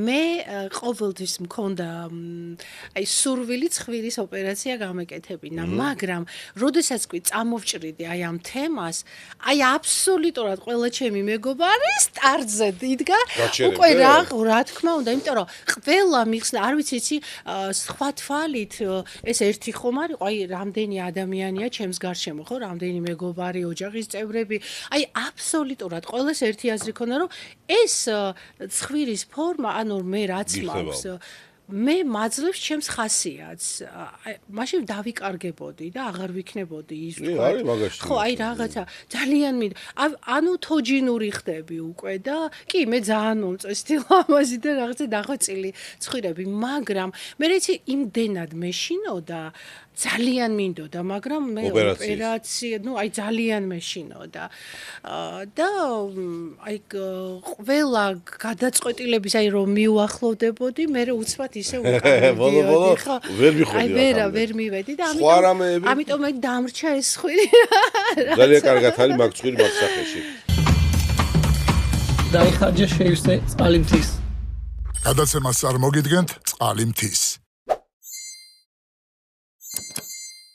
მე ყოველთვის მქონდა აი სურვილი ცხვირის ოპერაცია გამეკეთებინა, მაგრამ როდესაც კი წამოვჭრიდი აი ამ თემას, აი აბსოლუტურად ყველა ჩემი მეგობარი სტარტზე იდგა, უკვე რა თქმა უნდა, იმიტომ რომ ყველა მიხსნა, არ ვიცი იცი, სხვა თვალით ეს ერთი ხომ არის, აი რამდენი ადამიანია ჩემს გარშემო, ხო, რამდენი მეგობარი, ოჯახის წევრები, აი აბსოლუტურად ყველას ერთი აზრი ქონდა, რომ ეს ცხვირის ფორმა, ანუ მე რაც მაქვს მე მაძლევს ჩემს ხასიათს. მაშინ დავიკარგებოდი და აღარ ვიქნებოდი ის თქვა. ხო, აი რაღაცა ძალიან ანუ თოჯინური ხდები უკვე და კი მე ძალიან მომწესდი ლამაზი და რაღაცა დახვეწილი ცხვირები, მაგრამ მე რეცი იმდენად მეშინოდა ძალიან მინდოდა, მაგრამ მე ოპერაცია, აი ძალიან მეშინოდა. და აი ყველა გადაწყვეტილების აი რომ მიუახლოვდებოდი, მე უცბად ისე ბოლო ვერ მიხოდი. აი ვერ მივედი და ამიტომ მე დამრჩა ეს ცხვირი. ძალიან კარგად არის მაგ ცხვირი მაგ სახეში. დაიხარჯა შეივსე წყალი მთის. გადაცემას წარმოგიდგენთ წყალი მთის.